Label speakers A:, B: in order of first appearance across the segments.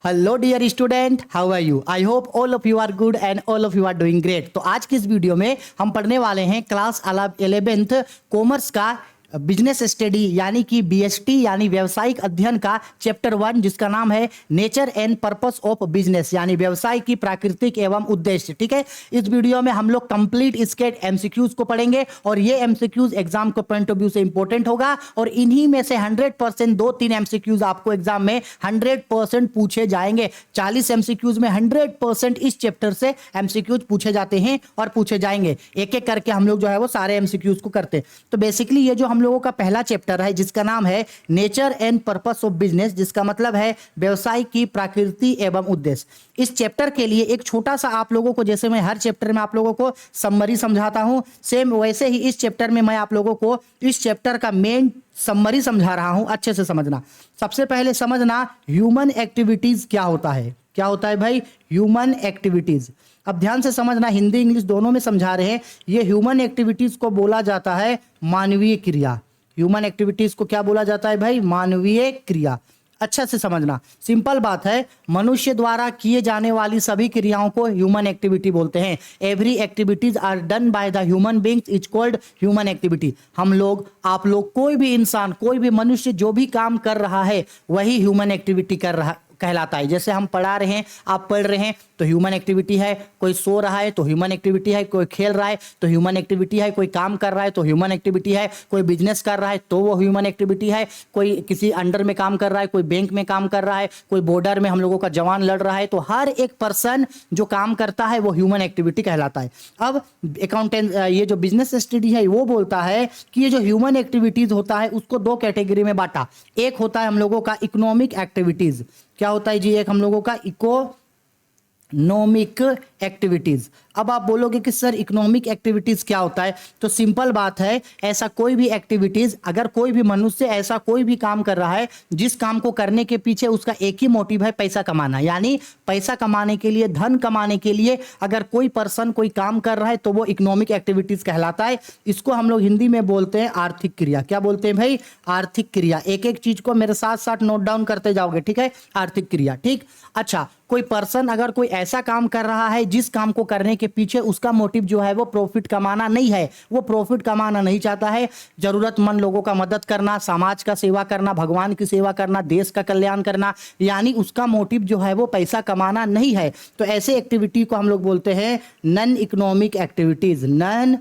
A: Hello dear student, how are you? I hope all of you are good and all of you are doing great. तो आज की इस video में हम पढ़ने वाले हैं क्लास 11th कॉमर्स का बिजनेस स्टडी यानी कि बीएसटी यानी व्यवसायिक अध्ययन का चैप्टर 1, जिसका नाम है nature and purpose of business यानी व्यवसाय की प्राकृतिक एवं उद्देश्य। ठीक है, इस वीडियो में हम लोग कंप्लीट इसके एमसीक्यूज को पढ़ेंगे और ये एमसीक्यूज एग्जाम के पॉइंट ऑफ व्यू से इंपॉर्टेंट होगा और इन्हीं में से 100% 2-3 एमसीक्यूज आपको एग्जाम में 100% पूछे जाएंगे। 40 एमसीक्यूज में 100% इस चैप्टर से एमसीक्यूज पूछे जाते हैं और पूछे जाएंगे। एक एक करके हम लोग जो है वो सारे एमसीक्यूज को करते हैं। तो बेसिकली ये जो हम लोगों का पहला चैप्टर है जिसका नाम है nature and purpose of business, जिसका मतलब है व्यवसाय की प्रकृति एवं उद्देश्य। इस चैप्टर के लिए एक छोटा सा आप लोगों को, जैसे मैं हर चैप्टर में आप लोगों को समरी समझाता हूं, सेम वैसे ही इस चैप्टर में मैं आप लोगों को इस चैप्टर का मेन समरी समझा रहा हूं। अच्छे से समझना। सबसे पहले समझना ह्यूमन एक्टिविटीज क्या होता है। क्या होता है भाई? Human activities. अब ध्यान से समझना, हिंदी इंग्लिश दोनों में समझा रहे हैं। ये ह्यूमन एक्टिविटीज को बोला जाता है मानवीय क्रिया। ह्यूमन एक्टिविटीज को क्या बोला जाता है भाई? मानवीय क्रिया। अच्छा से समझना, सिंपल बात है। मनुष्य द्वारा किए जाने वाली सभी क्रियाओं को ह्यूमन एक्टिविटी बोलते हैं। Every activities are done by the human beings is called human activity. हम लोग, आप लोग, कोई भी इंसान, कोई भी मनुष्य जो भी काम कर रहा है वही ह्यूमन एक्टिविटी कर रहा कहलाता है। जैसे हम पढ़ा रहे हैं, आप पढ़ रहे हैं तो ह्यूमन एक्टिविटी है। कोई सो रहा है तो ह्यूमन एक्टिविटी है। कोई खेल रहा है तो ह्यूमन एक्टिविटी है। कोई काम कर रहा है तो ह्यूमन एक्टिविटी है। कोई बिजनेस कर रहा है तो वो ह्यूमन एक्टिविटी है। कोई किसी अंडर में काम कर रहा है, कोई बैंक में काम कर रहा है, कोई बॉर्डर में हम लोगों का जवान लड़ रहा है। तो हर एक पर्सन जो काम करता है वो ह्यूमन एक्टिविटी कहलाता है। अब अकाउंटेंट, ये जो बिजनेस स्टडी है वो बोलता है कि ये जो ह्यूमन एक्टिविटीज होता है उसको 2 कैटेगरी में बांटा। एक होता है हम लोगों का इकोनॉमिक एक्टिविटीज। क्या होता है जी? एक हम लोगों का इकोनॉमिक एक्टिविटीज। अब आप बोलोगे कि सर इकोनॉमिक एक्टिविटीज क्या होता है? तो सिंपल बात है, ऐसा कोई भी एक्टिविटीज, अगर कोई भी मनुष्य ऐसा कोई भी काम कर रहा है जिस काम को करने के पीछे उसका एक ही मोटिव है पैसा कमाना, यानी पैसा कमाने के लिए, धन कमाने के लिए अगर कोई पर्सन कोई काम कर रहा है तो वो इकोनॉमिक एक्टिविटीज कहलाता है। इसको हम लोग हिंदी में बोलते हैं आर्थिक क्रिया। क्या बोलते हैं भाई? आर्थिक क्रिया। एक एक चीज को मेरे साथ साथ नोट डाउन करते जाओगे, ठीक है? आर्थिक क्रिया, ठीक। अच्छा, कोई पर्सन अगर कोई ऐसा काम कर रहा है जिस काम को करने के पीछे उसका मोटिव जो है वो प्रॉफिट कमाना नहीं है, वो प्रॉफिट कमाना नहीं चाहता है, जरूरतमंद लोगों का मदद करना, समाज का सेवा करना, भगवान की सेवा करना, देश का कल्याण करना, यानी उसका मोटिव जो है वो पैसा कमाना नहीं है, तो ऐसे एक्टिविटी को हम लोग बोलते हैं non economic activities. Non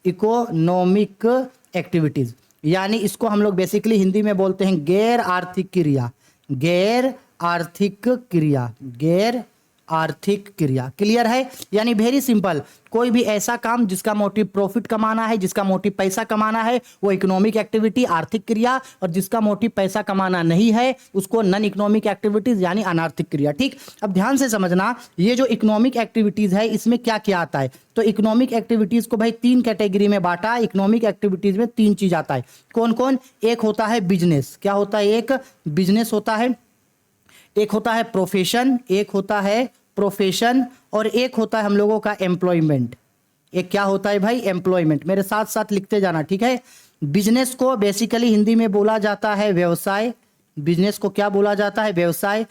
A: economic activities यानी इसको हम लोग बेसिकली हिंदी में बोलते हैं गैर आर्थिक क्रिया। गैर आर्थिक क्रिया, गैर आर्थिक क्रिया। क्लियर है? यानी वेरी सिंपल, कोई भी ऐसा काम जिसका मोटिव प्रॉफिट कमाना है, जिसका मोटिव पैसा कमाना है, वो इकोनॉमिक एक्टिविटी, आर्थिक क्रिया, और जिसका मोटिव पैसा कमाना नहीं है उसको नॉन इकोनॉमिक एक्टिविटीज यानी अनार्थिक क्रिया। ठीक। अब ध्यान से समझना, ये जो इकोनॉमिक एक्टिविटीज है इसमें क्या क्या आता है? तो इकोनॉमिक एक्टिविटीज को भाई 3 कैटेगरी में बांटा। इकोनॉमिक एक्टिविटीज में 3 चीज आता है। कौन कौन? एक होता है बिजनेस। क्या होता है? एक बिजनेस होता है, एक होता है प्रोफेशन, एक होता है प्रोफेशन, और एक होता है हम लोगों का एम्प्लॉयमेंट। एक क्या होता है भाई? एम्प्लॉयमेंट। मेरे साथ साथ लिखते जाना, ठीक है? बिजनेस को बेसिकली हिंदी में बोला जाता है व्यवसाय। बिजनेस को क्या बोला जाता है? व्यवसाय।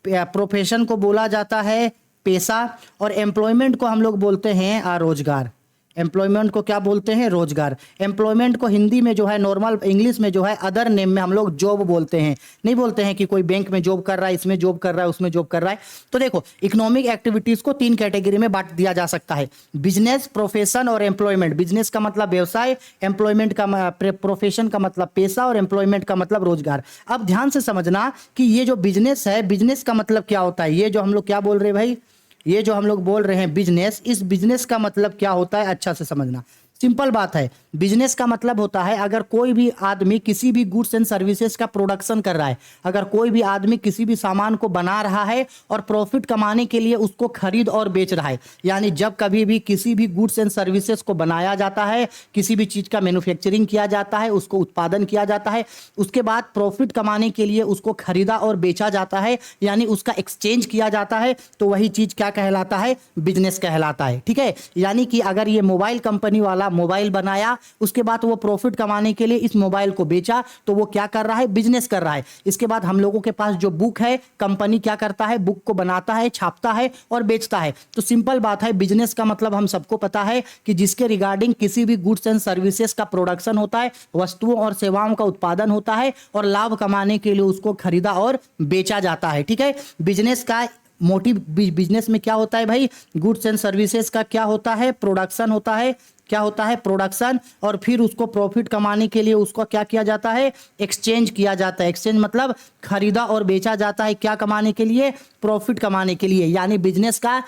A: प्रोफेशन को बोला जाता है पेशा, और एम्प्लॉयमेंट को हम लोग बोलते हैं रोजगार। एम्प्लॉयमेंट को क्या बोलते हैं? रोजगार। एम्प्लॉयमेंट को हिंदी में जो है, नॉर्मल इंग्लिश में जो है, अदर नेम में हम लोग जॉब बोलते हैं। नहीं बोलते हैं कि कोई बैंक में जॉब कर रहा है, इसमें जॉब कर रहा है, उसमें जॉब कर रहा है। तो देखो, इकोनॉमिक एक्टिविटीज को 3 कैटेगरी में बांट दिया जा सकता है, बिजनेस, प्रोफेशन और एम्प्लॉयमेंट। बिजनेस का मतलब व्यवसाय, एम्प्लॉयमेंट का प्रोफेशन का मतलब पेशा, और एम्प्लॉयमेंट का मतलब रोजगार। अब ध्यान से समझना कि ये जो बिजनेस है, बिजनेस का मतलब क्या होता है? ये जो हम लोग क्या बोल रहे हैं भाई, ये जो हम लोग बोल रहे हैं बिजनेस, इस बिजनेस का मतलब क्या होता है? अच्छा से समझना, सिंपल बात है। बिजनेस का मतलब होता है अगर कोई भी आदमी किसी भी गुड्स एंड सर्विसेज का प्रोडक्शन कर रहा है, अगर कोई भी आदमी किसी भी सामान को बना रहा है और प्रॉफिट कमाने के लिए उसको खरीद और बेच रहा है, यानी जब कभी भी किसी भी गुड्स एंड सर्विसेज को बनाया जाता है, किसी भी चीज का मैन्युफैक्चरिंग किया जाता है, उसको उत्पादन किया जाता है, उसके बाद प्रॉफिट कमाने के लिए उसको खरीदा और बेचा जाता है, यानी उसका एक्सचेंज किया जाता है, तो वही चीज क्या कहलाता है? बिजनेस कहलाता है। ठीक है? यानी कि अगर ये मोबाइल कंपनी वाला मोबाइल बनाया, उसके बाद वो प्रॉफिट कमाने के लिए इस मोबाइल को बेचा, तो वो क्या कर रहा है, बिजनेस कर रहा है। इसके बाद हम लोगों के पास जो बुक है, कंपनी क्या करता है, बुक को बनाता है, छापता है और बेचता है। तो सिंपल बात है, बिजनेस का मतलब हम सबको पता है कि जिसके रिगार्डिंग किसी भी गुड्स एंड सर्विसेज का प्रोडक्शन होता है, वस्तुओं और सेवाओं का उत्पादन होता है और लाभ कमाने के लिए उसको खरीदा और बेचा जाता है। ठीक है, बिजनेस का मोटिव, बिजनेस में क्या होता है भाई, गुड्स एंड सर्विसेज का क्या होता है, प्रोडक्शन होता है। क्या होता है, प्रोडक्शन, और फिर उसको प्रॉफिट कमाने के लिए उसको क्या किया जाता है, एक्सचेंज किया जाता है। एक्सचेंज मतलब खरीदा और बेचा जाता है, क्या कमाने के लिए, प्रॉफिट कमाने के लिए। यानी बिजनेस का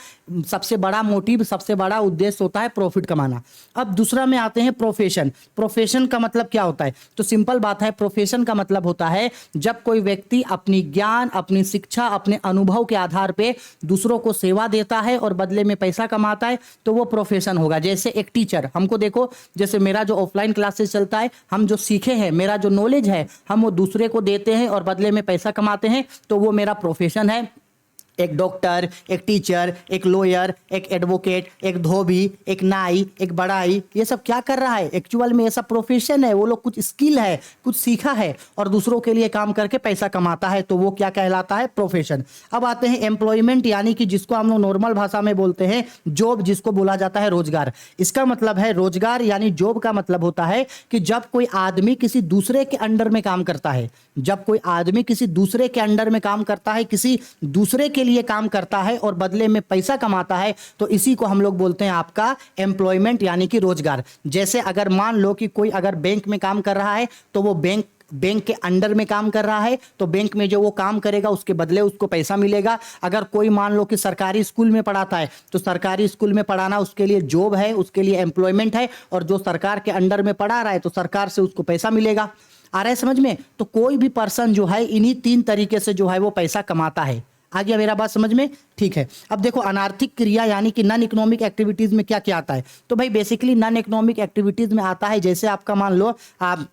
A: सबसे बड़ा मोटिव, सबसे बड़ा उद्देश्य होता है प्रॉफिट कमाना। अब दूसरा में आते हैं प्रोफेशन। प्रोफेशन का मतलब क्या होता है, तो सिंपल बात है, प्रोफेशन का मतलब होता है जब कोई व्यक्ति अपनी ज्ञान, अपनी शिक्षा, अपने अनुभव के आधार पे दूसरों को सेवा देता है और बदले में पैसा कमाता है, तो वो प्रोफेशन होगा। जैसे एक टीचर, हमको देखो, जैसे मेरा जो ऑफलाइन क्लासेस चलता है, हम जो सीखे हैं, मेरा जो नॉलेज है, हम वो दूसरे को देते हैं और बदले में पैसा कमाते हैं, तो वो मेरा प्रोफेशन है। एक डॉक्टर, एक टीचर, एक लॉयर, एक एडवोकेट, एक धोबी, एक नाई, एक बड़ाई, ये सब क्या कर रहा है, एक्चुअल में ऐसा प्रोफेशन है। वो लोग कुछ स्किल है, कुछ सीखा है और दूसरों के लिए काम करके पैसा कमाता है, तो वो क्या कहलाता है, प्रोफेशन। अब आते हैं एम्प्लॉयमेंट, यानी कि जिसको हम लोग नॉर्मल भाषा में बोलते हैं जॉब, जिसको बोला जाता है रोजगार। इसका मतलब है रोजगार, यानी जॉब का मतलब होता है कि जब कोई आदमी किसी दूसरे के अंडर में काम करता है, जब कोई आदमी किसी दूसरे के अंडर में काम करता है, किसी दूसरे के लिए काम करता है और बदले में पैसा कमाता है, तो इसी को हम लोग बोलते हैं आपका एम्प्लॉयमेंट, यानी कि रोजगार। जैसे अगर मान लो कि कोई अगर बैंक में काम कर रहा है, तो वो बैंक के अंडर में काम कर रहा है, तो बैंक में जो वो काम करेगा उसके बदले उसको पैसा मिलेगा। अगर कोई मान लो कि सरकारी स्कूल में पढ़ाता है, तो सरकारी स्कूल में पढ़ाना उसके लिए जॉब है, उसके लिए एम्प्लॉयमेंट है, और जो सरकार के अंडर में पढ़ा रहा है तो सरकार से उसको पैसा मिलेगा। आ रहा है समझ में? तो कोई भी पर्सन जो है इन्हीं 3 तरीके से जो है वो पैसा कमाता है। आ गया मेरा बात समझ में? ठीक है। अब देखो अनार्थिक क्रिया यानी कि नॉन इकोनॉमिक एक्टिविटीज में क्या क्या आता है, तो भाई बेसिकली नॉन इकोनॉमिक एक्टिविटीज में आता है, जैसे आपका मान लो आप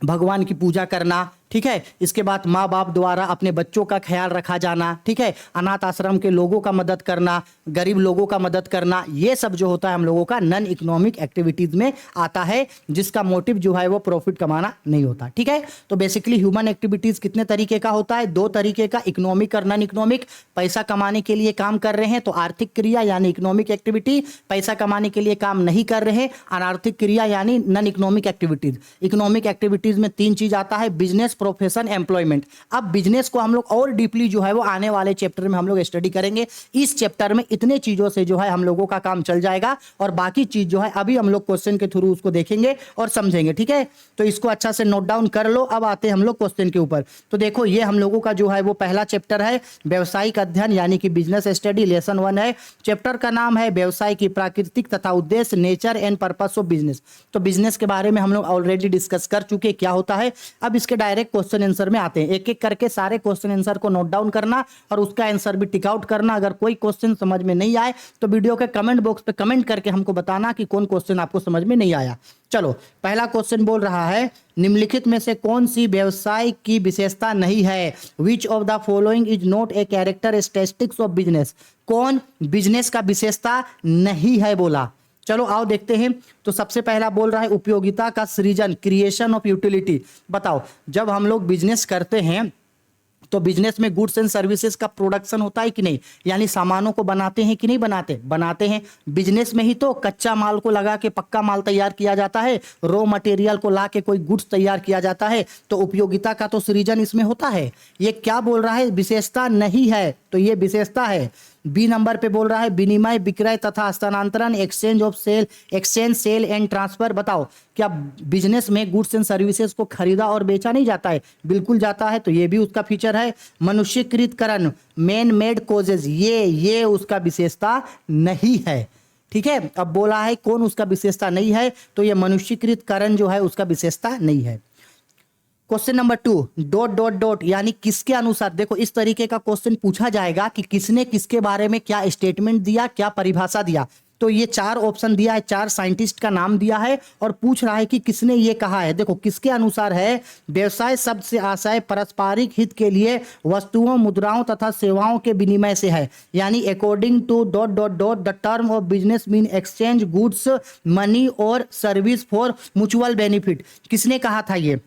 A: भगवान की पूजा करना, ठीक है, इसके बाद माँ बाप द्वारा अपने बच्चों का ख्याल रखा जाना, ठीक है, अनाथ आश्रम के लोगों का मदद करना, गरीब लोगों का मदद करना, ये सब जो होता है हम लोगों का नॉन इकोनॉमिक एक्टिविटीज में आता है, जिसका मोटिव जो है वो प्रॉफिट कमाना नहीं होता। ठीक है, तो बेसिकली ह्यूमन एक्टिविटीज कितने तरीके का होता है, 2 तरीके का, इकोनॉमिक और नॉन इकोनॉमिक। पैसा कमाने के लिए काम कर रहे हैं तो आर्थिक क्रिया यानी इकोनॉमिक एक्टिविटी, पैसा कमाने के लिए काम नहीं कर रहे हैं अनार्थिक क्रिया यानी non economic activities. Economic activities में 3 चीज आता है, बिजनेस, प्रोफेशन, एम्प्लॉयमेंट। अब बिजनेस को हम लोग और डीपली जो है वो आने वाले चैप्टर में हम लोग स्टडी करेंगे। इस चैप्टर में इतने चीजों से जो है हम लोगों का काम चल जाएगा और बाकी चीज जो है अभी हम लोग क्वेश्चन के थ्रू उसको देखेंगे और समझेंगे। ठीक है, तो इसको अच्छा से नोट डाउन कर लो। अब आते हैं हम लोग क्वेश्चन के ऊपर। तो देखो ये हम लोगों का जो है वो पहला चैप्टर है व्यवसायिक अध्ययन यानी कि बिजनेस स्टडी, लेसन 1 है। चैप्टर का नाम है व्यवसाय की प्राकृतिक तथा उद्देश्य, nature and purpose of business. तो बिजनेस के बारे में हम लोग ऑलरेडी डिस्कस कर चुके क्या होता है। अब इसके डायरेक्ट क्वेश्चन आंसर में आते हैं। एक एक करके सारे क्वेश्चन आंसर को नोट डाउन करना और उसका आंसर भी टिक आउट करना। अगर कोई क्वेश्चन समझ में नहीं आए तो वीडियो के कमेंट बॉक्स पे कमेंट करके हमको बताना कि कौन क्वेश्चन आपको समझ में नहीं आया। चलो पहला क्वेश्चन बोल रहा है निम्नलिखित में से कौन सी व्यवसाय की विशेषता नहीं है, विच of the following is not a characteristics of business. कौन बिजनेस का विशेषता नहीं है बोला। चलो आओ देखते हैं। तो सबसे पहला बोल रहा है उपयोगिता का सृजन, क्रिएशन ऑफ यूटिलिटी। बताओ जब हम लोग बिजनेस करते हैं तो बिजनेस में गुड्स एंड सर्विसेज का प्रोडक्शन होता है कि नहीं, यानी सामानों को बनाते हैं कि नहीं बनाते, बनाते हैं। बिजनेस में ही तो कच्चा माल को लगा के पक्का माल तैयार किया जाता है, रॉ मटेरियल को ला के कोई गुड्स तैयार किया जाता है। तो उपयोगिता का तो सृजन इसमें होता है। ये क्या बोल रहा है, विशेषता नहीं है, तो ये विशेषता है। बी नंबर पे बोल रहा है विनिमय, विक्रय तथा हस्तांतरण, exchange of sale, exchange sale and transfer. बताओ क्या बिजनेस में गुड्स एंड सर्विसेज को खरीदा और बेचा नहीं जाता है? बिल्कुल जाता है, तो ये भी उसका फीचर है। मनुष्यकृतकरण, मैन मेड कोजेज, ये उसका विशेषता नहीं है। ठीक है, अब बोला है कौन उसका विशेषता नहीं है, तो ये मनुष्यकृतकरण जो है उसका विशेषता नहीं है। Question number 2 dot dot dot यानी किसके अनुसार। देखो इस तरीके का क्वेश्चन पूछा जाएगा कि किसने किसके बारे में क्या स्टेटमेंट दिया, क्या परिभाषा दिया। तो ये 4 ऑप्शन दिया है, 4 साइंटिस्ट का नाम दिया है और पूछ रहा है कि किसने ये कहा है। देखो किसके अनुसार है, व्यवसाय शब्द से आशय पारस्परिक हित के लिए वस्तुओं, मुद्राओं तथा सेवाओं के विनिमय से है। यानी according to dot dot dot the term of business mean exchange goods, money और सर्विस फॉर म्यूचुअल बेनिफिट। किसने कहा था ये,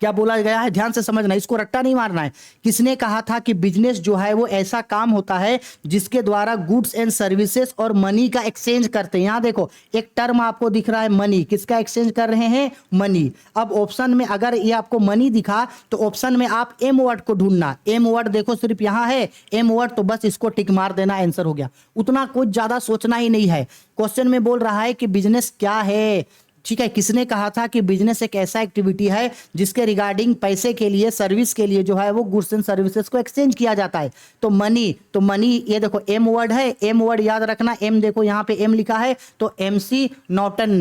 A: क्या बोला गया है, ध्यान से समझना, इसको रट्टा नहीं मारना है। किसने कहा था कि बिजनेस जो है वो ऐसा काम होता है जिसके द्वारा गुड्स एंड सर्विसेज और मनी का एक्सचेंज करते हैं। यहां देखो एक टर्म आपको दिख रहा है मनी, किसका एक्सचेंज कर रहे हैं, मनी। अब ऑप्शन में अगर ये आपको मनी दिखा तो ऑप्शन में आप एम वर्ड को ढूंढना। एम वर्ड देखो सिर्फ यहां है एम वर्ड, तो बस इसको टिक मार देना, आंसर हो गया। उतना कुछ ज्यादा सोचना ही नहीं है। क्वेश्चन में बोल रहा है कि बिजनेस क्या है, ठीक है। किसने कहा था कि बिजनेस एक ऐसा एक्टिविटी है जिसके रिगार्डिंग पैसे के लिए, सर्विस के लिए जो है वो गुड्स एंड सर्विसेज को एक्सचेंज किया जाता है। तो मनी ये देखो एम वर्ड है, एम वर्ड याद रखना। एम देखो यहाँ पे एम लिखा है, तो एमसी नॉर्टन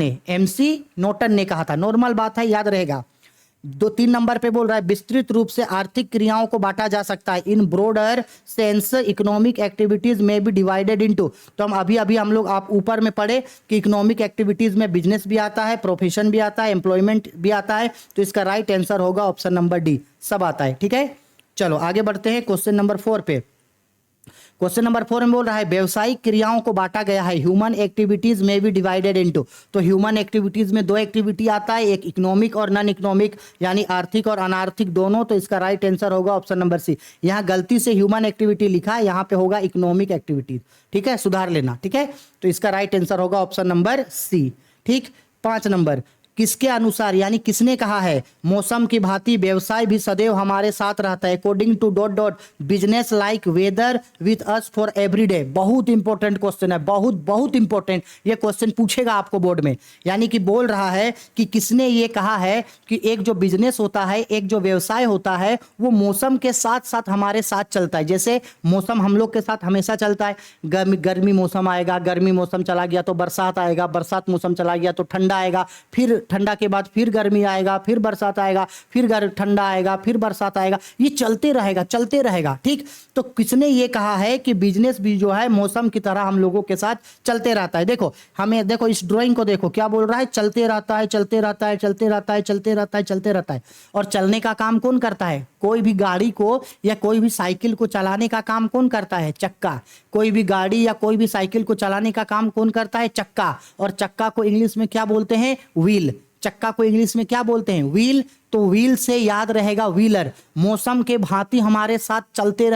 A: ने कहा था। नॉर्मल बात है, याद रहेगा। 3 नंबर पे बोल रहा है विस्तृत रूप से आर्थिक क्रियाओं को बांटा जा सकता है। In broader sense economic activities में भी डिवाइडेड इनटू। तो हम लोग आप ऊपर में पढ़े कि इकोनॉमिक एक्टिविटीज में बिजनेस भी आता है, प्रोफेशन भी आता है, एम्प्लॉयमेंट भी आता है। तो इसका राइट आंसर होगा ऑप्शन नंबर डी, सब आता है। ठीक है, चलो आगे बढ़ते हैं क्वेश्चन नंबर 4 पे। क्वेश्चन नंबर 4 में बोल रहा है व्यवसायिक क्रियाओं को बांटा गया है, ह्यूमन एक्टिविटीज में भी डिवाइडेड इनटू। तो ह्यूमन एक्टिविटीज में 2 एक्टिविटी आता है, एक इकोनॉमिक और नॉन इकोनॉमिक, यानी आर्थिक और अनार्थिक दोनों। तो इसका राइट आंसर होगा ऑप्शन नंबर सी। यहाँ गलती से ह्यूमन एक्टिविटी लिखा है, यहाँ पे होगा इकोनॉमिक एक्टिविटीज। ठीक है, सुधार लेना। ठीक है, तो इसका राइट आंसर होगा ऑप्शन नंबर सी। ठीक, 5 नंबर, किसके अनुसार यानी किसने कहा है मौसम की भांति व्यवसाय भी सदैव हमारे साथ रहता है। According to dot dot business like weather with us for everyday. बहुत इंपॉर्टेंट क्वेश्चन है, बहुत इंपॉर्टेंट। ये क्वेश्चन पूछेगा आपको बोर्ड में। यानी कि बोल रहा है कि किसने ये कहा है कि एक जो बिजनेस होता है, एक जो व्यवसाय होता है, वो मौसम के साथ साथ हमारे साथ चलता है। जैसे मौसम हम लोग के साथ हमेशा चलता है, गर्मी मौसम आएगा, गर्मी मौसम चला गया तो बरसात आएगा, बरसात मौसम चला गया तो ठंडा आएगा, फिर ठंडा के बाद फिर गर्मी आएगा, फिर बरसात आएगा, फिर ठंडा आएगा, फिर बरसात आएगा। ये चलते रहेगा। ठीक, तो किसने ये कहा है कि बिजनेस भी जो है मौसम की तरह हम लोगों के साथ चलते रहता है। देखो हमें, देखो इस ड्राइंग को देखो, क्या बोल रहा है, चलते रहता है। और चलने का काम कौन करता है, कोई भी गाड़ी को या कोई भी साइकिल को चलाने का काम कौन करता है, चक्का। कोई भी गाड़ी या कोई भी साइकिल को चलाने का काम कौन करता है, चक्का। और चक्का को इंग्लिश में क्या बोलते हैं, व्हील। चक्का को इंग्लिश में क्या बोलते हैं, व्हील। तो व्हील से याद रहेगा व्हीलर। मौसम के भांति हमारे साथ चलते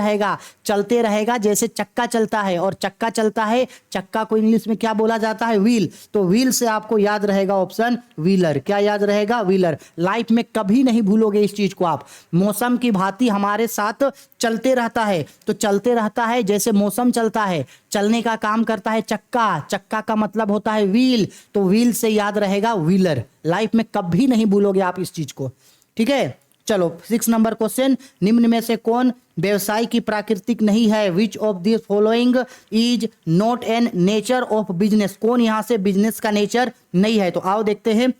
A: रहेगा जैसे चक्का चलता है। और चक्का चलता है, चक्का को इंग्लिश में क्या बोला जाता है, व्हील। तो व्हील से आपको याद रहेगा ऑप्शन व्हीलर। क्या याद रहेगा, व्हीलर। लाइफ में कभी नहीं भूलोगे इस चीज को आप। मौसम की भांति हमारे साथ चलते रहता है, तो चलते रहता है जैसे मौसम चलता है। चलने का काम करता है चक्का, चक्का का मतलब होता है व्हील। तो व्हील से याद रहेगा व्हीलर। लाइफ में कभी नहीं भूलोगे आप इस चीज को। ठीक है, चलो 6 नंबर क्वेश्चन, निम्न में से कौन व्यवसाय की प्राकृतिक नहीं है। Which of this following is not an nature of business. कौन यहां से बिजनेस का नेचर नहीं है। तो आओ देखते हैं।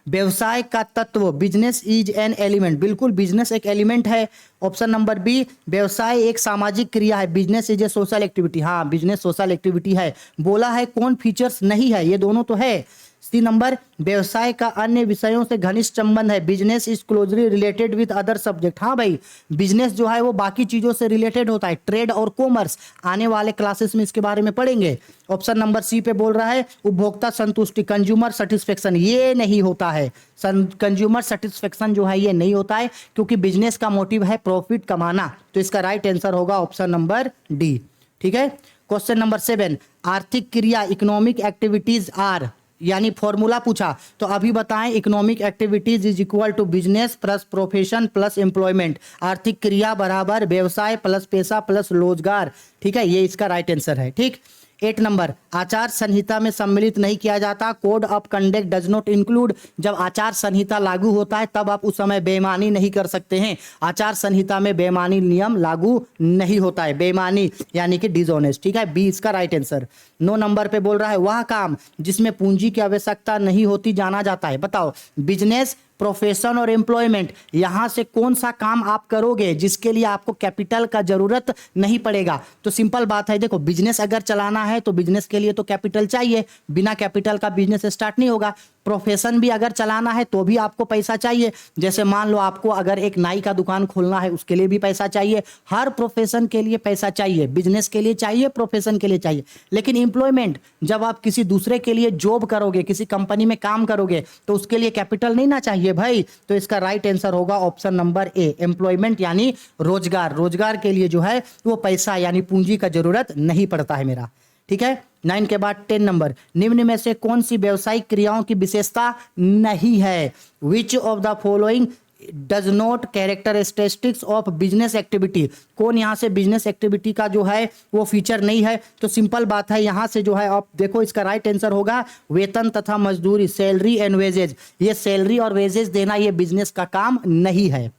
A: व्यवसाय का तत्व, बिजनेस इज एन एलिमेंट। बिल्कुल बिजनेस एक एलिमेंट है। ऑप्शन नंबर बी, व्यवसाय एक सामाजिक क्रिया है। Business is a social activity. हाँ, बिजनेस सोशल एक्टिविटी है। बोला है कौन फीचर्स नहीं है, ये दोनों तो है। सी नंबर, व्यवसाय का अन्य विषयों से घनिष्ठ संबंध है। Business is closely related with other subject. हाँ भाई, बिजनेस जो है वो बाकी चीजों से रिलेटेड होता है, ट्रेड और कॉमर्स। आने वाले क्लासेस में इसके बारे में पढ़ेंगे। ऑप्शन नंबर सी पे बोल रहा है उपभोक्ता संतुष्टि, कंज्यूमर सेटिस्फेक्शन। ये नहीं होता है, कंज्यूमर सेटिस्फेक्शन जो है ये नहीं होता है, क्योंकि बिजनेस का मोटिव है प्रॉफिट कमाना। तो इसका राइट आंसर होगा ऑप्शन नंबर डी। ठीक है, क्वेश्चन नंबर 7, आर्थिक क्रिया इकोनॉमिक एक्टिविटीज आर, यानी फॉर्मूला पूछा। तो अभी बताएं, economic activities is equal to business plus profession plus employment. आर्थिक क्रिया बराबर व्यवसाय प्लस पेशा प्लस रोजगार। ठीक है, ये इसका राइट आंसर है। ठीक, 8 नंबर, आचार संहिता में सम्मिलित नहीं किया जाता। Code of conduct does not include. जब आचार संहिता लागू होता है तब आप उस समय बेईमानी नहीं कर सकते हैं। आचार संहिता में बेईमानी नियम लागू नहीं होता है, बेईमानी यानी कि डिसऑनेस्ट। ठीक है, बी इसका राइट आंसर। 9 नंबर पे बोल रहा है वह काम जिसमें पूंजी की आवश्यकता नहीं होती जाना जाता है। बताओ, बिजनेस, प्रोफेशन और एम्प्लॉयमेंट, यहां से कौन सा काम आप करोगे जिसके लिए आपको कैपिटल का जरूरत नहीं पड़ेगा? तो सिंपल बात है, देखो बिजनेस अगर चलाना है तो बिजनेस के लिए तो कैपिटल चाहिए, बिना कैपिटल का बिजनेस स्टार्ट नहीं होगा। प्रोफेशन भी अगर चलाना है तो भी आपको पैसा चाहिए, जैसे मान लो आपको अगर एक नाई का दुकान खोलना है उसके लिए भी पैसा चाहिए। हर प्रोफेशन के लिए पैसा चाहिए, बिजनेस के लिए चाहिए, प्रोफेशन के लिए चाहिए। लेकिन एम्प्लॉयमेंट, जब आप किसी दूसरे के लिए जॉब करोगे, किसी कंपनी में काम करोगे, तो उसके लिए कैपिटल नहीं ना चाहिए भाई। तो इसका राइट आंसर होगा ऑप्शन नंबर ए, एम्प्लॉयमेंट यानी रोजगार। रोजगार के लिए जो है वो पैसा यानी पूंजी का जरूरत नहीं पड़ता है मेरा। ठीक है, 9 के बाद 10 नंबर, निम्न में से कौन सी व्यावसायिक क्रियाओं की विशेषता नहीं है? विच of the following does not characteristics of business activity, कौन यहां से बिजनेस एक्टिविटी का जो है वो फीचर नहीं है? तो सिंपल बात है, यहां से जो है आप देखो इसका राइट आंसर होगा वेतन तथा मजदूरी, सैलरी एंड वेजेज। ये सैलरी और वेजेज देना ये बिजनेस का काम नहीं है।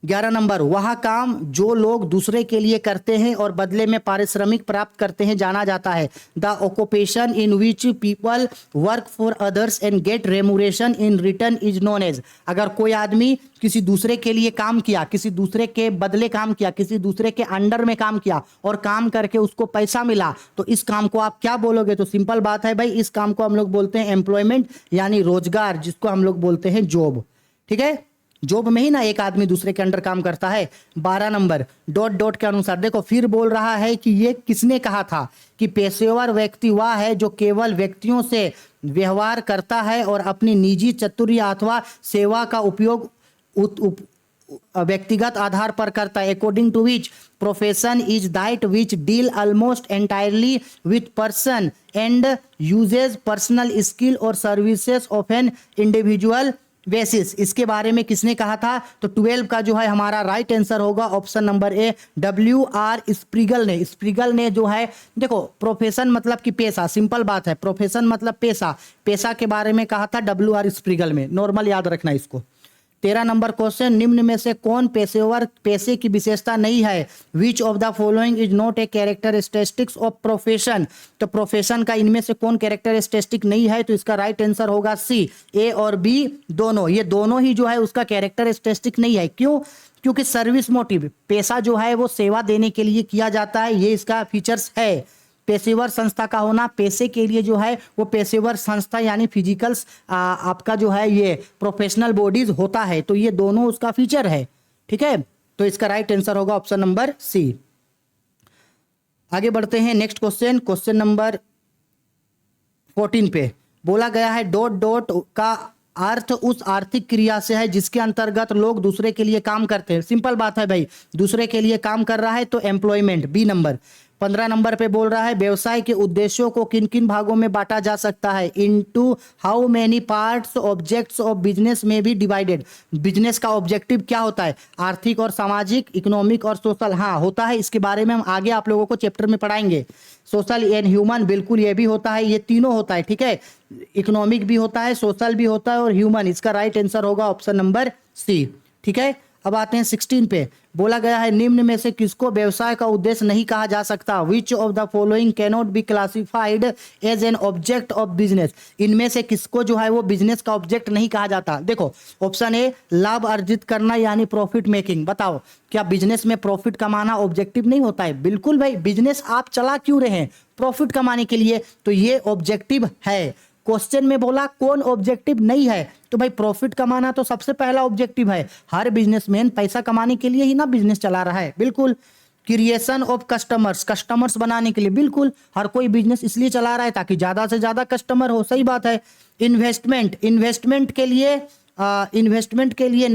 A: 11 नंबर, वह काम जो लोग दूसरे के लिए करते हैं और बदले में पारिश्रमिक प्राप्त करते हैं जाना जाता है। The occupation in which people work for others and get remuneration in return is known as. अगर कोई आदमी किसी दूसरे के लिए काम किया, किसी दूसरे के बदले काम किया, किसी दूसरे के अंडर में काम किया और काम करके उसको पैसा मिला, तो इस काम को आप क्या बोलोगे? तो सिंपल बात है भाई, इस काम को हम लोग बोलते हैं एम्प्लॉयमेंट यानी रोजगार, जिसको हम लोग बोलते हैं जॉब। ठीक है, जॉब में ही ना एक आदमी दूसरे के अंडर काम करता है। 12 नंबर, डॉट डॉट के अनुसार देखो फिर बोल रहा है कि ये किसने कहा था कि पेशेवर व्यक्ति वह है जो केवल व्यक्तियों से व्यवहार करता है और अपनी निजी चातुर्य अथवा सेवा का उपयोग व्यक्तिगत आधार पर करता है। According to which profession is that which deal almost entirely with person and uses personal skill और services of an individual basis. इसके बारे में किसने कहा था? तो 12 का जो है हमारा राइट आंसर होगा ऑप्शन नंबर ए, WR स्प्रीगल ने। स्प्रीगल ने जो है, देखो प्रोफेशन मतलब कि पेशा, सिंपल बात है, प्रोफेशन मतलब पेशा, पेशा के बारे में कहा था WR स्प्रीगल में, नॉर्मल याद रखना इसको। 13 नंबर क्वेश्चन, निम्न में से कौन पेशेवर पेशे की विशेषता नहीं है? विच of the following is not a characteristics of profession. तो प्रोफेशन का इनमें से कौन कैरेक्टरिस्टिक नहीं है? तो इसका राइट आंसर होगा सी, ए और बी दोनों, ये दोनों ही जो है उसका कैरेक्टरिस्टिक नहीं है। क्यों? क्योंकि सर्विस मोटिव, पेशा जो है वो सेवा देने के लिए किया जाता है, ये इसका फीचर्स है। पेशेवर संस्था का होना, पेशे के लिए जो है वो पेशेवर संस्था यानी फिजिकल्स आपका जो है ये प्रोफेशनल बॉडीज होता है, तो ये दोनों उसका फीचर है। ठीक है, तो इसका राइट आंसर होगा ऑप्शन नंबर सी। आगे बढ़ते हैं नेक्स्ट क्वेश्चन, क्वेश्चन नंबर 14 पे बोला गया है डॉट डॉट का अर्थ उस आर्थिक क्रिया से है जिसके अंतर्गत लोग दूसरे के लिए काम करते हैं। सिंपल बात है भाई, दूसरे के लिए काम कर रहा है तो एम्प्लॉयमेंट, बी नंबर। 15 नंबर पे बोल रहा है व्यवसाय के उद्देश्यों को किन किन भागों में बांटा जा सकता है? Into how many parts objects of business में बी डिवाइडेड। बिजनेस का ऑब्जेक्टिव क्या होता है? आर्थिक और सामाजिक, इकोनॉमिक और सोशल। हाँ होता है, इसके बारे में हम आगे आप लोगों को चैप्टर में पढ़ाएंगे। सोशल एंड ह्यूमन, बिल्कुल ये भी होता है, ये तीनों होता है। ठीक है, इकोनॉमिक भी होता है, सोशल भी होता है और ह्यूमन। इसका राइट आंसर होगा ऑप्शन नंबर सी। ठीक है, अब आते हैं 16 पे। बोला गया है निम्न में से किसको व्यवसाय का उद्देश्य नहीं कहा जा सकता? Which of the following cannot be classified as an object of business. इनमें से किसको जो है वो बिजनेस का ऑब्जेक्ट नहीं कहा जाता? देखो ऑप्शन ए, लाभ अर्जित करना यानी प्रॉफिट मेकिंग। बताओ क्या बिजनेस में प्रॉफिट कमाना ऑब्जेक्टिव नहीं होता है? बिल्कुल भाई, बिजनेस आप चला क्यों रहे हैं? प्रॉफिट कमाने के लिए, तो ये ऑब्जेक्टिव है। क्वेश्चन में बोला कौन ऑब्जेक्टिव नहीं है, तो भाई प्रॉफिट कमाना तो सबसे पहला ऑब्जेक्टिव है। हर बिजनेसमैन पैसा कमाने के लिए ही ना बिजनेस चला रहा है, बिल्कुल। क्रिएशन ऑफ कस्टमर्स, कस्टमर्स बनाने के लिए, बिल्कुल हर कोई बिजनेस इसलिए चला रहा है ताकि ज्यादा से ज्यादा कस्टमर हो, सही बात है। इन्वेस्टमेंट, इन्वेस्टमेंट के लिए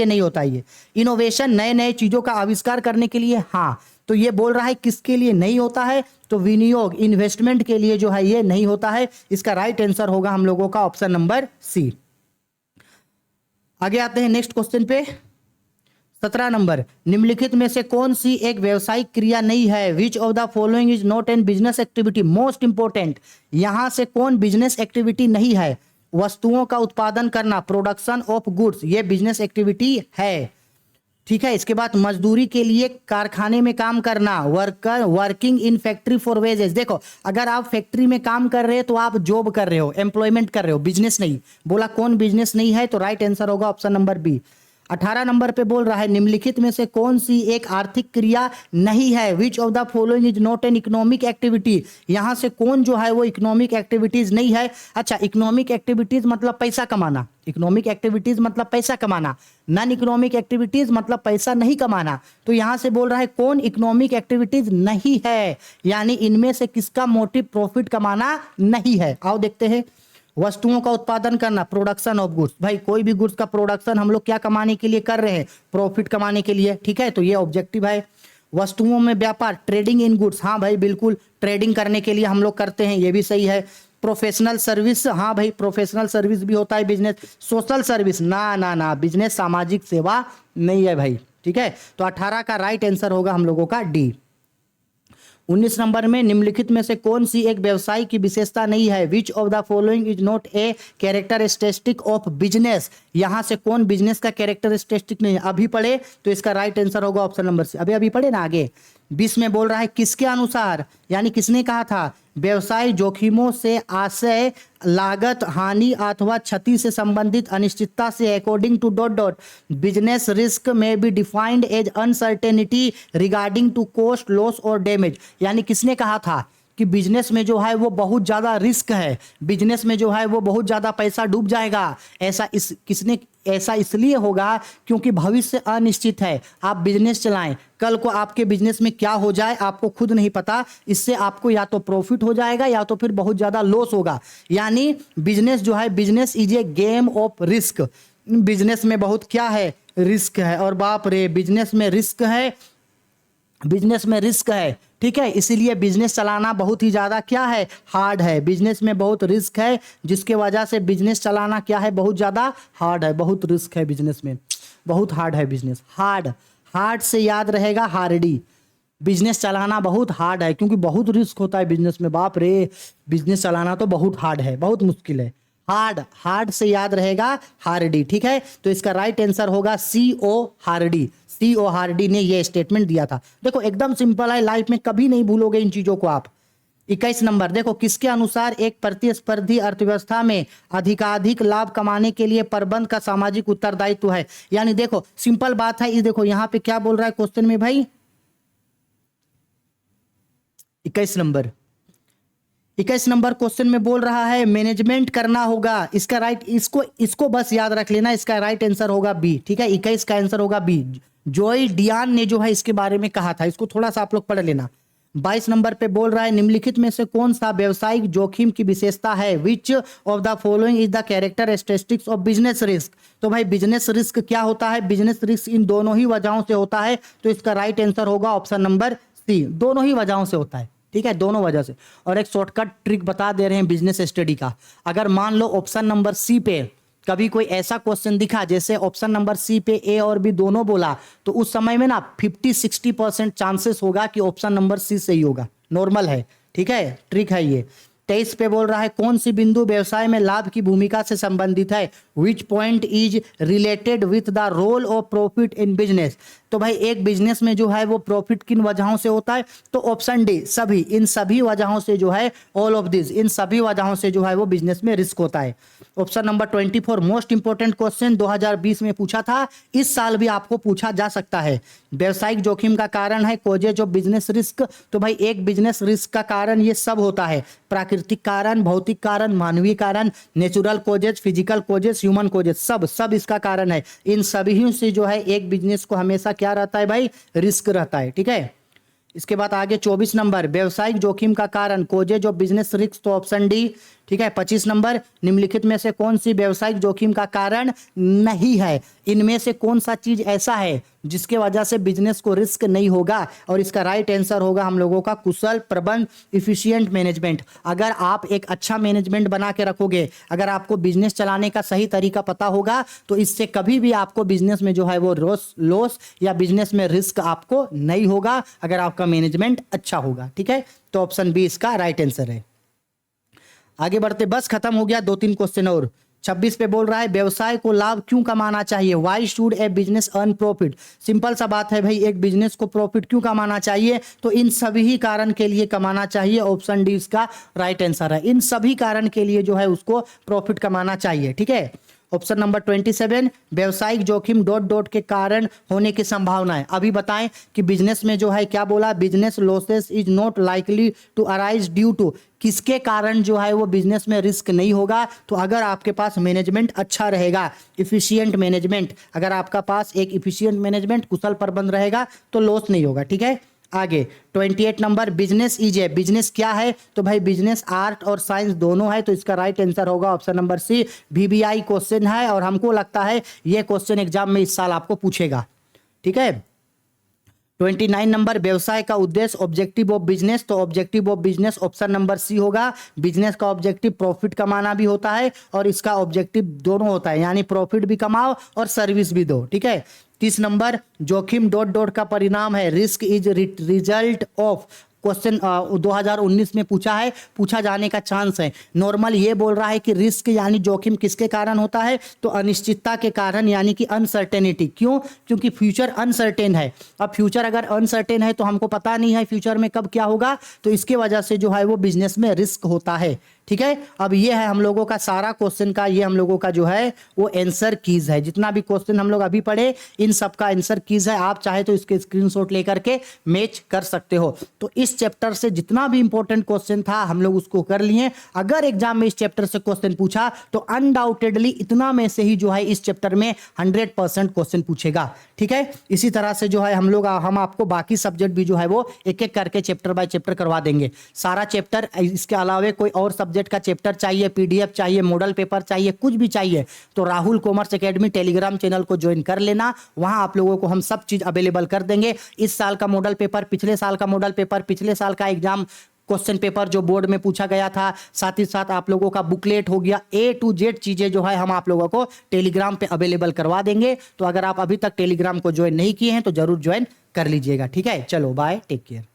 A: नहीं होता ये। इनोवेशन, नए नए चीजों का आविष्कार करने के लिए, हाँ। तो ये बोल रहा है किसके लिए नहीं होता है? तो विनियोग, इन्वेस्टमेंट के लिए जो है ये नहीं होता है। इसका राइट आंसर होगा हम लोगों का ऑप्शन नंबर सी। आगे आते हैं नेक्स्ट क्वेश्चन पे। 17 नंबर, निम्नलिखित में से कौन सी एक व्यावसायिक क्रिया नहीं है? विच of the following is not an business activity. Most important, यहां से कौन बिजनेस एक्टिविटी नहीं है? वस्तुओं का उत्पादन करना, प्रोडक्शन ऑफ गुड्स, ये बिजनेस एक्टिविटी है। ठीक है। इसके बाद मजदूरी के लिए कारखाने में काम करना, working in factory for wages. देखो अगर आप फैक्ट्री में काम कर रहे हो तो आप जॉब कर रहे हो, एम्प्लॉयमेंट कर रहे हो, बिजनेस नहीं। बोला कौन बिजनेस नहीं है, तो राइट आंसर होगा ऑप्शन नंबर बी। 18 नंबर पे बोल रहा है निम्नलिखित में से कौन सी एक आर्थिक क्रिया नहीं है, विच of the following is not an economic activity. यहां से कौन जो है वो इकोनॉमिक एक्टिविटीज नहीं है। अच्छा, इकोनॉमिक एक्टिविटीज मतलब पैसा कमाना, इकोनॉमिक एक्टिविटीज मतलब पैसा कमाना, नॉन इकोनॉमिक एक्टिविटीज मतलब पैसा नहीं कमाना। तो यहां से बोल रहा है कौन इकोनॉमिक एक्टिविटीज नहीं है, यानी इनमें से किसका मोटिव प्रॉफिट कमाना नहीं है। आओ देखते हैं। वस्तुओं का उत्पादन करना, प्रोडक्शन ऑफ गुड्स। भाई कोई भी गुड्स का प्रोडक्शन हम लोग क्या कमाने के लिए कर रहे हैं, प्रॉफिट कमाने के लिए, ठीक है, तो ये ऑब्जेक्टिव है। वस्तुओं में व्यापार, ट्रेडिंग इन गुड्स, हाँ भाई बिल्कुल ट्रेडिंग करने के लिए हम लोग करते हैं, ये भी सही है। प्रोफेशनल सर्विस, हाँ भाई प्रोफेशनल सर्विस भी होता है बिजनेस। सोशल सर्विस, ना ना ना, बिजनेस सामाजिक सेवा नहीं है भाई, ठीक है। तो 18 का राइट आंसर होगा हम लोगों का डी। 19 नंबर में निम्नलिखित में से कौन सी एक व्यवसाय की विशेषता नहीं है, विच of the following is not a characteristic of business. यहां से कौन बिजनेस का कैरेक्टरिस्टिक नहीं है, अभी पढ़े तो इसका राइट आंसर होगा ऑप्शन नंबर सी। अभी पढ़े ना आगे। 20 में बोल रहा है किसके अनुसार, यानी किसने कहा था, व्यवसाय जोखिमों से आशय लागत हानि अथवा क्षति से संबंधित अनिश्चितता से according to dot dot business risk में be defined as uncertainty regarding to cost loss और डैमेज। यानी किसने कहा था कि बिजनेस में जो है वो बहुत ज़्यादा रिस्क है, बिजनेस में जो है वो बहुत ज़्यादा पैसा डूब जाएगा। ऐसा इसलिए होगा क्योंकि भविष्य अनिश्चित है। आप बिजनेस चलाएं, कल को आपके बिजनेस में क्या हो जाए आपको खुद नहीं पता। इससे आपको या तो प्रॉफिट हो जाएगा या तो फिर बहुत ज़्यादा लॉस होगा। यानी बिजनेस जो है, business is a game of risk. Business में बहुत क्या है, रिस्क है। और बाप रे, बिजनेस में रिस्क है, बिजनेस में रिस्क है, ठीक है। इसीलिए बिजनेस चलाना बहुत ही ज़्यादा क्या है, हार्ड है। बिजनेस में बहुत रिस्क है, जिसके वजह से बिजनेस चलाना क्या है, बहुत ज़्यादा हार्ड है। बहुत रिस्क है बिजनेस में, बहुत हार्ड है बिजनेस। हार्ड से याद रहेगा हार्डी। बिजनेस चलाना बहुत हार्ड है क्योंकि बहुत रिस्क होता है बिजनेस में। बाप रे, बिजनेस चलाना तो बहुत हार्ड है, बहुत मुश्किल है। हार्ड से याद रहेगा हार्डी, ठीक है। तो इसका राइट आंसर होगा CO हार्डी। CO हार्डी ने ये स्टेटमेंट दिया था। देखो एकदम सिंपल है, लाइफ में कभी नहीं भूलोगे इन चीजों को आप। 21 नंबर देखो, किसके अनुसार एक प्रतिस्पर्धी अर्थव्यवस्था में अधिकाधिक लाभ कमाने के लिए प्रबंध का सामाजिक उत्तरदायित्व है। यानी देखो सिंपल बात है, ये देखो यहाँ पे क्या बोल रहा है क्वेश्चन में भाई, 21 नंबर क्वेश्चन में बोल रहा है मैनेजमेंट करना होगा। इसका राइट, इसको बस याद रख लेना, इसका राइट आंसर होगा बी, ठीक है। 21 का आंसर होगा बी। जॉय डियान ने जो है इसके बारे में कहा था, इसको थोड़ा सा आप लोग पढ़ लेना। 22 नंबर पे बोल रहा है निम्नलिखित में से कौन सा व्यवसायिक जोखिम की विशेषता है, विच of the following is the characteristics of business risk. तो भाई बिजनेस रिस्क क्या होता है, बिजनेस रिस्क इन दोनों ही वजहों से होता है। तो इसका राइट आंसर होगा ऑप्शन नंबर सी, दोनों ही वजहों से होता है, ठीक है, दोनों वजह से। और एक शॉर्टकट ट्रिक बता दे रहे हैं बिजनेस स्टडी का। अगर मान लो ऑप्शन नंबर सी पे कभी कोई ऐसा क्वेश्चन दिखा, जैसे ऑप्शन नंबर सी पे ए और बी दोनों बोला, तो उस समय में ना 50-60% चांसेस होगा कि ऑप्शन नंबर सी सही होगा। नॉर्मल है, ठीक है, ट्रिक है ये। 23 पे बोल रहा है कौन सी बिंदु व्यवसाय में लाभ की भूमिका से संबंधित है, which point is related with the role of profit in business. तो भाई एक बिजनेस में जो है वो प्रॉफिट किन वजहों से होता है, तो ऑप्शन डी सभी, इन सभी वजहों से जो है, ऑल ऑफ दिस, इन सभी वजहों से जो है वो बिजनेस में रिस्क होता है। Option number 24 most important question 2020 में पूछा था, इस साल भी आपको पूछा जा सकता है। व्यवसायिक जोखिम का कारण है कोजेज ऑफ बिजनेस रिस्क। तो भाई एक बिजनेस रिस्क का कारण ये सब होता है, प्राकृतिक कारण, भौतिक कारण, मानवीय कारण, natural causes, physical causes, human causes, सब इसका कारण है। इन सभी से जो है एक बिजनेस को हमेशा क्या रहता है भाई, रिस्क रहता है, ठीक है। इसके बाद आगे 24 नंबर व्यवसायिक जोखिम का कारण कोजेज ऑफ बिजनेस रिस्क, तो ऑप्शन डी, ठीक है। 25 नंबर निम्नलिखित में से कौन सी व्यवसायिक जोखिम का कारण नहीं है, इनमें से कौन सा चीज ऐसा है जिसके वजह से बिजनेस को रिस्क नहीं होगा, और इसका राइट आंसर होगा हम लोगों का कुशल प्रबंध, इफिशिएंट मैनेजमेंट। अगर आप एक अच्छा मैनेजमेंट बना के रखोगे, अगर आपको बिजनेस चलाने का सही तरीका पता होगा, तो इससे कभी भी आपको बिजनेस में जो है वो लॉस या बिजनेस में रिस्क आपको नहीं होगा, अगर आपका मैनेजमेंट अच्छा होगा, ठीक है। तो ऑप्शन बी इसका राइट आंसर है। आगे बढ़ते, बस खत्म हो गया, 2-3 क्वेश्चन और। 26 पे बोल रहा है व्यवसाय को लाभ क्यों कमाना चाहिए, why should A business earn profit. Simple सा बात है भाई, एक बिजनेस को प्रॉफिट क्यों कमाना चाहिए, तो इन सभी ही कारण के लिए कमाना चाहिए। ऑप्शन डी इसका राइट आंसर है, इन सभी कारण के लिए जो है उसको प्रॉफिट कमाना चाहिए। ठीक है, ऑप्शन नंबर 27 व्यवसायिक जोखिम डॉट डॉट के कारण होने की संभावना है। अभी बताएं कि बिजनेस में जो है क्या बोला, business losses is not likely to arise due to, किसके कारण जो है वो बिजनेस में रिस्क नहीं होगा, तो अगर आपके पास मैनेजमेंट अच्छा रहेगा, इफिशियंट मैनेजमेंट, अगर आपका पास एक इफिशियंट मैनेजमेंट कुशल प्रबंध रहेगा तो लॉस नहीं होगा। ठीक है, आगे 28 नंबर बिजनेस इज है, बिजनेस क्या है, तो भाई बिजनेस आर्ट और साइंस दोनों है, तो इसका राइट आंसर होगा option number C. VBI question है और हमको लगता है ये क्वेश्चन एग्जाम में इस साल आपको पूछेगा। ठीक है, 29 नंबर व्यवसाय का उद्देश्य ऑब्जेक्टिव ऑफ बिजनेस, तो objective of business option number C होगा। बिजनेस का ऑब्जेक्टिव प्रॉफिट कमाना भी होता है और इसका ऑब्जेक्टिव दोनों होता है, यानी प्रॉफिट भी कमाओ और सर्विस भी दो। ठीक है, 30 नंबर जोखिम डॉट डॉट का परिणाम है, risk is result of, question 2019 में पूछा जाने का चांस है। नॉर्मल ये बोल रहा है कि रिस्क यानी जोखिम किसके कारण होता है, तो अनिश्चितता के कारण, यानी कि अनसर्टेनिटी। क्यों, क्योंकि फ्यूचर अनसर्टेन है। अब फ्यूचर अगर अनसर्टेन है तो हमको पता नहीं है फ्यूचर में कब क्या होगा, तो इसके वजह से जो है वो बिजनेस में रिस्क होता है। ठीक है, अब ये है हम लोगों का सारा क्वेश्चन का, ये हम लोगों का जो है वो आंसर कीज है। जितना भी क्वेश्चन हम लोग अभी पढ़े इन सब का आंसर कीज है, आप चाहे तो इसके स्क्रीनशॉट लेकर के मैच कर सकते हो। तो इस चैप्टर से जितना भी इंपॉर्टेंट क्वेश्चन था हम लोग उसको कर लिए। अगर एग्जाम में इस चैप्टर से क्वेश्चन पूछा तो अनडाउटेडली इतना में से ही जो है इस चैप्टर में 100% क्वेश्चन पूछेगा। ठीक है, इसी तरह से जो है हम आपको बाकी सब्जेक्ट भी जो है वो एक एक करके चैप्टर बाय चैप्टर करवा देंगे। सारा चैप्टर, इसके अलावा कोई और सब्जेक्ट का चैप्टर चाहिए, PDF चाहिए, मॉडल पेपर चाहिए, कुछ भी चाहिए तो Rahul commerce academy Telegram channel को ज्वाइन कर लेना। वहां आप लोगों को हम सब चीज अवेलेबल कर देंगे। इस साल का मॉडल पेपर, पिछले साल का मॉडल पेपर, पिछले साल का एग्जाम क्वेश्चन पेपर जो बोर्ड में पूछा गया था, साथ ही साथ आप लोगों का बुकलेट हो गया, A to Z चीजें जो है हम आप लोगों को टेलीग्राम पे अवेलेबल करवा देंगे। तो अगर आप अभी तक टेलीग्राम को ज्वाइन नहीं किए हैं तो जरूर ज्वाइन कर लीजिएगा। ठीक है, चलो बाय, टेक केयर।